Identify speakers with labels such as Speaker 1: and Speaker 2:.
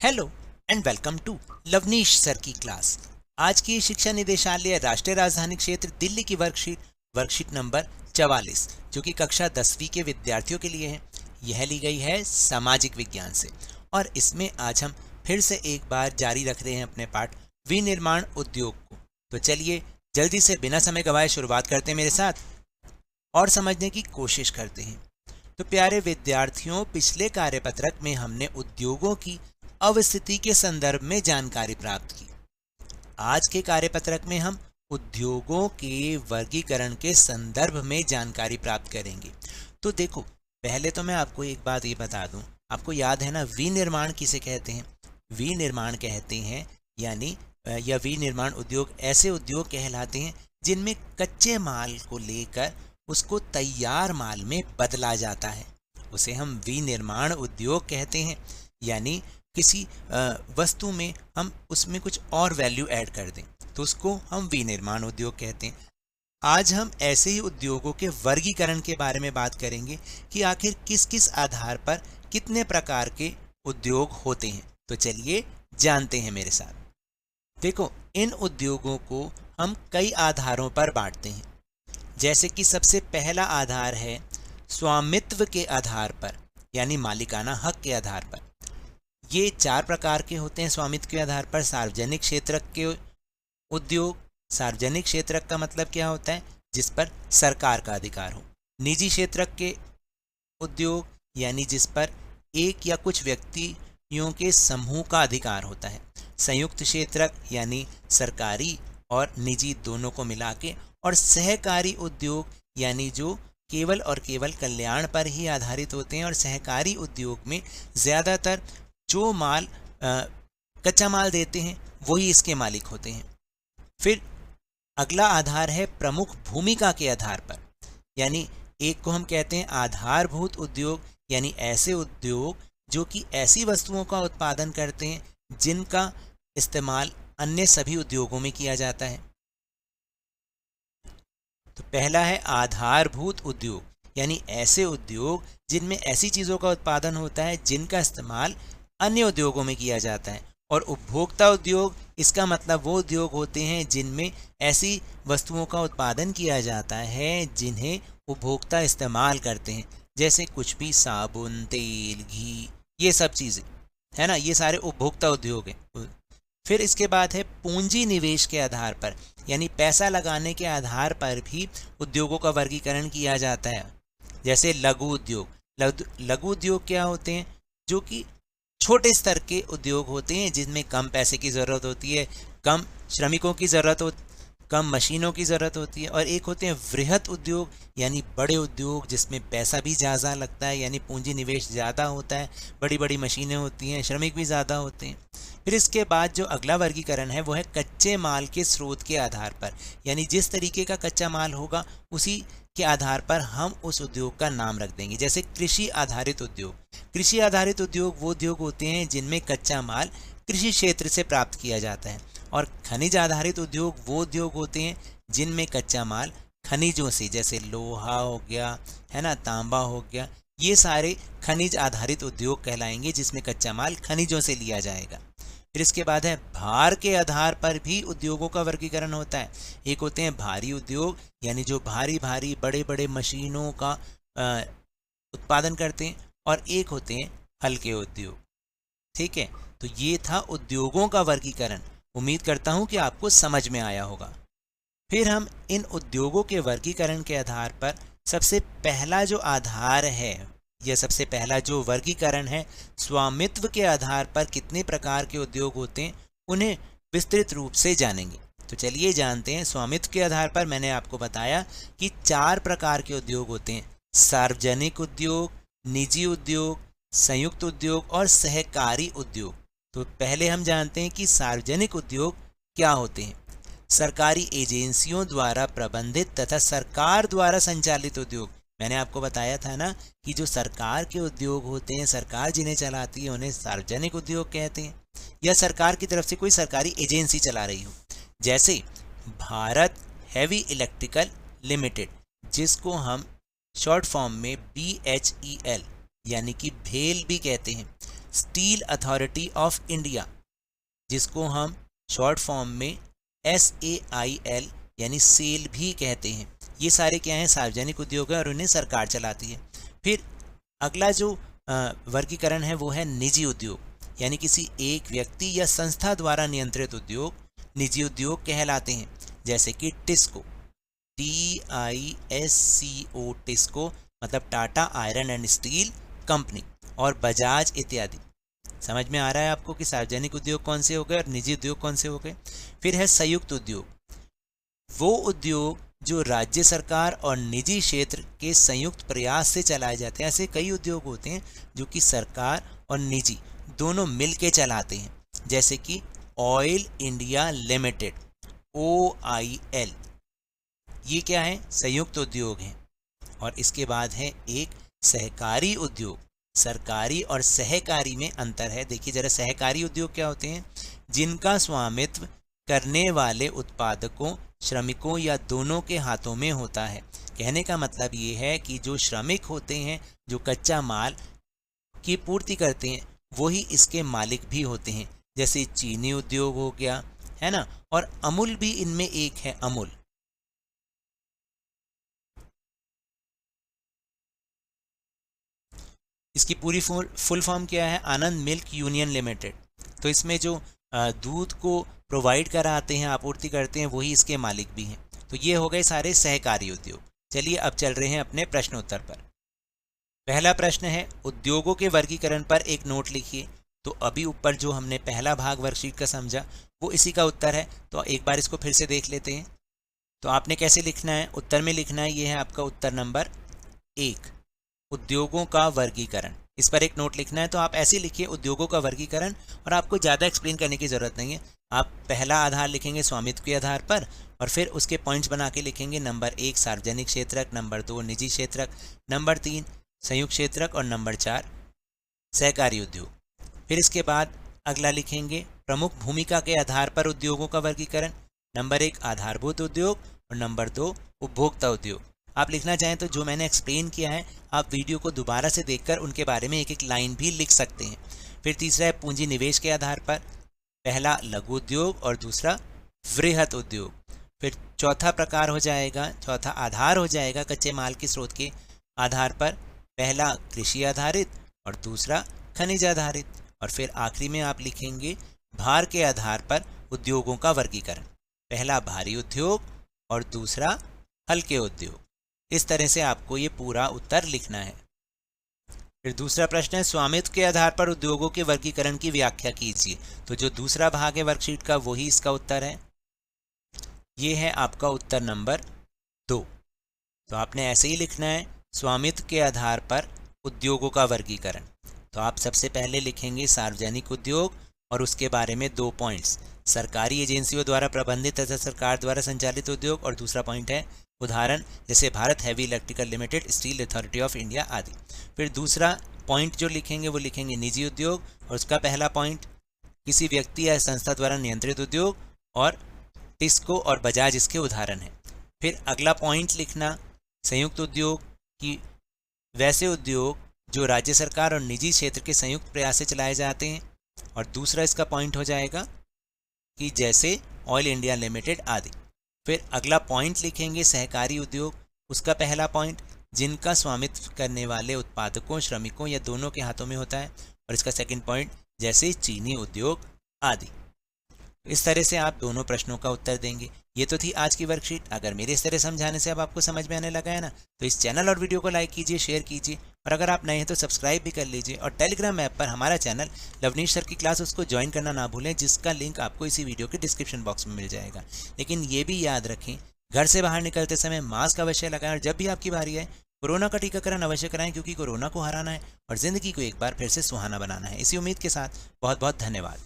Speaker 1: Hello and welcome to Lovneesh sir की class. आज की शिक्षा निदेशालय राष्ट्रीय राजधानी क्षेत्र दिल्ली की वर्कशीट नंबर 44 जो कि कक्षा 10वीं के विद्यार्थियों के लिए है। यह ली गई है सामाजिक विज्ञान से और इसमें आज हम फिर से एक बार जारी रख रहे हैं अपने पाठ विनिर्माण उद्योग को। तो चलिए जल्दी से बिना समय गवाए शुरुआत करते हैं मेरे साथ और समझने की कोशिश करते हैं। तो प्यारे विद्यार्थियों, पिछले कार्यपत्रक में हमने उद्योगों की अवस्थिति के संदर्भ में जानकारी प्राप्त की। आज के कार्यपत्रक में हम उद्योगों के वर्गीकरण के संदर्भ में जानकारी प्राप्त करेंगे। तो देखो, पहले तो मैं आपको एक बात ये बता दूं, आपको याद है ना विनिर्माण किसे कहते हैं? विनिर्माण कहते हैं यानी या विनिर्माण उद्योग ऐसे उद्योग कहलाते हैं जिनमें कच्चे माल को लेकर उसको तैयार माल में बदला जाता है। उसे हम विनिर्माण उद्योग कहते हैं, यानी किसी वस्तु में हम उसमें कुछ और वैल्यू ऐड कर दें तो उसको हम विनिर्माण उद्योग कहते हैं। आज हम ऐसे ही उद्योगों के वर्गीकरण के बारे में बात करेंगे कि आखिर किस किस आधार पर कितने प्रकार के उद्योग होते हैं। तो चलिए जानते हैं मेरे साथ। देखो, इन उद्योगों को हम कई आधारों पर बांटते हैं। जैसे कि सबसे पहला आधार है स्वामित्व के आधार पर, यानी मालिकाना हक के आधार पर। ये 4 प्रकार के होते हैं स्वामित्व के आधार पर। सार्वजनिक क्षेत्र के उद्योग, सार्वजनिक क्षेत्र का मतलब क्या होता है? जिस पर सरकार का अधिकार हो। निजी क्षेत्र के उद्योग यानी जिस पर एक या कुछ व्यक्तियों के समूह का अधिकार होता है। संयुक्त क्षेत्र यानी सरकारी और निजी दोनों को मिला के। और सहकारी उद्योग यानी जो केवल और केवल कल्याण पर ही आधारित होते हैं। और सहकारी उद्योग में ज़्यादातर जो माल कच्चा माल देते हैं वही इसके मालिक होते हैं। फिर अगला आधार है प्रमुख भूमिका के आधार पर, यानी एक को हम कहते हैं आधारभूत उद्योग, यानी ऐसे उद्योग जो कि ऐसी वस्तुओं का उत्पादन करते हैं जिनका इस्तेमाल अन्य सभी उद्योगों में किया जाता है। तो पहला है आधारभूत उद्योग, यानी ऐसे उद्योग जिनमें ऐसी चीज़ों का उत्पादन होता है जिनका इस्तेमाल अन्य उद्योगों में किया जाता है। और उपभोक्ता उद्योग, इसका मतलब वो उद्योग होते हैं जिनमें ऐसी वस्तुओं का उत्पादन किया जाता है जिन्हें उपभोक्ता इस्तेमाल करते हैं, जैसे कुछ भी साबुन, तेल, घी, ये सब चीज़ें है ना, ये सारे उपभोक्ता उद्योग हैं। फिर इसके बाद है पूंजी निवेश के आधार पर, यानी पैसा लगाने के आधार पर भी उद्योगों का वर्गीकरण किया जाता है। जैसे लघु उद्योग। लघु उद्योग क्या होते हैं? जो कि छोटे स्तर के उद्योग होते हैं जिनमें कम पैसे की ज़रूरत होती है, कम श्रमिकों की ज़रूरत हो, कम मशीनों की ज़रूरत होती है। और एक होते हैं वृहत उद्योग, यानी बड़े उद्योग जिसमें पैसा भी ज़्यादा लगता है, यानी पूंजी निवेश ज़्यादा होता है, बड़ी बड़ी मशीनें होती हैं, श्रमिक भी ज़्यादा होते हैं। फिर इसके बाद जो अगला वर्गीकरण है वो है कच्चे माल के स्रोत के आधार पर, यानी जिस तरीके का कच्चा माल होगा उसी के आधार पर हम उस उद्योग का नाम रख देंगे। जैसे कृषि आधारित उद्योग। कृषि आधारित उद्योग वो उद्योग होते हैं जिनमें कच्चा माल कृषि क्षेत्र से प्राप्त किया जाता है। और खनिज आधारित उद्योग वो उद्योग होते हैं जिनमें कच्चा माल खनिजों से, जैसे लोहा हो गया, है ना, तांबा हो गया, ये सारे खनिज आधारित उद्योग कहलाएंगे जिसमें कच्चा माल खनिजों से लिया जाएगा। फिर इसके बाद है भार के आधार पर भी उद्योगों का वर्गीकरण होता है। एक होते हैं भारी उद्योग, यानी जो भारी भारी बड़े बड़े मशीनों का उत्पादन करते हैं। और एक होते हैं हल्के उद्योग। ठीक है, तो ये था उद्योगों का वर्गीकरण। उम्मीद करता हूँ कि आपको समझ में आया होगा। फिर हम इन उद्योगों के वर्गीकरण के आधार पर सबसे पहला जो आधार है, यह सबसे पहला जो वर्गीकरण है, स्वामित्व के आधार पर कितने प्रकार के उद्योग होते हैं उन्हें विस्तृत रूप से जानेंगे। तो चलिए जानते हैं। स्वामित्व के आधार पर मैंने आपको बताया कि 4 प्रकार के उद्योग होते हैं: सार्वजनिक उद्योग, निजी उद्योग, संयुक्त उद्योग और सहकारी उद्योग। तो पहले हम जानते हैं कि सार्वजनिक उद्योग क्या होते हैं। सरकारी एजेंसियों द्वारा प्रबंधित तथा सरकार द्वारा संचालित उद्योग। मैंने आपको बताया था ना कि जो सरकार के उद्योग होते हैं, सरकार जिन्हें चलाती है, उन्हें सार्वजनिक उद्योग कहते हैं, या सरकार की तरफ से कोई सरकारी एजेंसी चला रही हो। जैसे भारत हेवी इलेक्ट्रिकल लिमिटेड, जिसको हम शॉर्ट फॉर्म में BHEL यानी कि भेल भी कहते हैं। स्टील अथॉरिटी ऑफ इंडिया, जिसको हम शॉर्ट फॉर्म में SAIL यानी सेल भी कहते हैं। ये सारे क्या हैं, सार्वजनिक उद्योग है और उन्हें सरकार चलाती है। फिर अगला जो वर्गीकरण है वो है निजी उद्योग, यानी किसी एक व्यक्ति या संस्था द्वारा नियंत्रित उद्योग निजी उद्योग कहलाते हैं, जैसे कि टिस्को, TISCO, टिस्को मतलब Tata iron and steel company, और बजाज इत्यादि। समझ में आ रहा है आपको कि सार्वजनिक उद्योग कौन से हो गए और निजी उद्योग कौन से हो गए। फिर है संयुक्त उद्योग, वो उद्योग जो राज्य सरकार और निजी क्षेत्र के संयुक्त प्रयास से चलाए जाते हैं। ऐसे कई उद्योग होते हैं जो कि सरकार और निजी दोनों मिल के चलाते हैं, जैसे कि ऑयल इंडिया लिमिटेड, OIL, ये क्या है, संयुक्त उद्योग हैं। और इसके बाद है एक सहकारी उद्योग। सरकारी और सहकारी में अंतर है। देखिए जरा, सहकारी उद्योग क्या होते हैं, जिनका स्वामित्व करने वाले उत्पादकों, श्रमिकों या दोनों के हाथों में होता है। कहने का मतलब ये है कि जो श्रमिक होते हैं, जो कच्चा माल की पूर्ति करते हैं, वही इसके मालिक भी होते हैं। जैसे चीनी उद्योग हो गया, है ना, और अमूल भी इनमें एक है, अमूल। इसकी पूरी फुल फॉर्म क्या है, आनंद मिल्क यूनियन लिमिटेड। तो इसमें जो दूध को प्रोवाइड कराते हैं, आपूर्ति करते हैं, वही इसके मालिक भी हैं। तो ये हो गए सारे सहकारी उद्योग। चलिए अब चल रहे हैं अपने प्रश्नोत्तर पर। पहला प्रश्न है, उद्योगों के वर्गीकरण पर एक नोट लिखिए। तो अभी ऊपर जो हमने पहला भाग वर्कशीट का समझा वो इसी का उत्तर है। तो एक बार इसको फिर से देख लेते हैं। तो आपने कैसे लिखना है, उत्तर में लिखना है, ये है आपका उत्तर नंबर 1, उद्योगों का वर्गीकरण। इस पर एक नोट लिखना है। तो आप ऐसे लिखिए, उद्योगों का वर्गीकरण, और आपको ज़्यादा एक्सप्लेन करने की ज़रूरत नहीं है। आप पहला आधार लिखेंगे स्वामित्व के आधार पर, और फिर उसके पॉइंट्स बना के लिखेंगे। नंबर 1 सार्वजनिक क्षेत्रक, नंबर 2 निजी क्षेत्रक, नंबर 3 संयुक्त क्षेत्रक, और नंबर 4 सहकारी उद्योग। फिर इसके बाद अगला लिखेंगे प्रमुख भूमिका के आधार पर उद्योगों का वर्गीकरण। नंबर 1 आधारभूत उद्योग, और नंबर 2 उपभोक्ता उद्योग। आप लिखना चाहें तो जो मैंने एक्सप्लेन किया है, आप वीडियो को दोबारा से देखकर उनके बारे में एक एक लाइन भी लिख सकते हैं। फिर तीसरा है पूंजी निवेश के आधार पर, पहला लघु उद्योग और दूसरा वृहत उद्योग। फिर चौथा प्रकार हो जाएगा, चौथा आधार हो जाएगा कच्चे माल के स्रोत के आधार पर, पहला कृषि आधारित और दूसरा खनिज आधारित। और फिर आखिरी में आप लिखेंगे भार के आधार पर उद्योगों का वर्गीकरण, पहला भारी उद्योग और दूसरा हल्के उद्योग। इस तरह से आपको ये पूरा उत्तर लिखना है। फिर दूसरा प्रश्न है, स्वामित्व के आधार पर उद्योगों के वर्गीकरण की व्याख्या कीजिए। तो जो दूसरा भाग है वर्कशीट का, वही इसका उत्तर है। ये है आपका उत्तर नंबर 2। तो आपने ऐसे ही लिखना है, स्वामित्व के आधार पर उद्योगों का वर्गीकरण। तो आप सबसे पहले लिखेंगे सार्वजनिक उद्योग, और उसके बारे में 2 पॉइंट्स, सरकारी एजेंसियों द्वारा प्रबंधित तथा सरकार द्वारा संचालित उद्योग, और दूसरा पॉइंट है उदाहरण जैसे Bharat heavy electrical limited, steel authority of India आदि। फिर दूसरा पॉइंट जो लिखेंगे वो लिखेंगे निजी उद्योग, और उसका पहला पॉइंट किसी व्यक्ति या संस्था द्वारा नियंत्रित उद्योग, और टिस्को और बजाज इसके उदाहरण हैं। फिर अगला पॉइंट लिखना संयुक्त उद्योग की वैसे उद्योग जो राज्य सरकार और निजी क्षेत्र के संयुक्त प्रयास से चलाए जाते हैं, और दूसरा इसका पॉइंट हो जाएगा कि जैसे ऑयल इंडिया लिमिटेड आदि। फिर अगला पॉइंट लिखेंगे सहकारी उद्योग, उसका पहला पॉइंट जिनका स्वामित्व करने वाले उत्पादकों, श्रमिकों या दोनों के हाथों में होता है, और इसका सेकंड पॉइंट जैसे चीनी उद्योग आदि। इस तरह से आप दोनों प्रश्नों का उत्तर देंगे। ये तो थी आज की वर्कशीट। अगर मेरे इस तरह समझाने से अब आपको समझ में आने लगा है ना, तो इस चैनल और वीडियो को लाइक कीजिए, शेयर कीजिए, और अगर आप नए हैं तो सब्सक्राइब भी कर लीजिए। और टेलीग्राम ऐप पर हमारा चैनल लवनीश सर की क्लास, उसको ज्वाइन करना ना भूलें, जिसका लिंक आपको इसी वीडियो के डिस्क्रिप्शन बॉक्स में मिल जाएगा। लेकिन ये भी याद रखें, घर से बाहर निकलते समय मास्क अवश्य लगाएं, और जब भी आपकी बारी आए कोरोना का टीकाकरण अवश्य कराएं, क्योंकि कोरोना को हराना है और ज़िंदगी को एक बार फिर से सुहाना बनाना है। इसी उम्मीद के साथ बहुत बहुत धन्यवाद।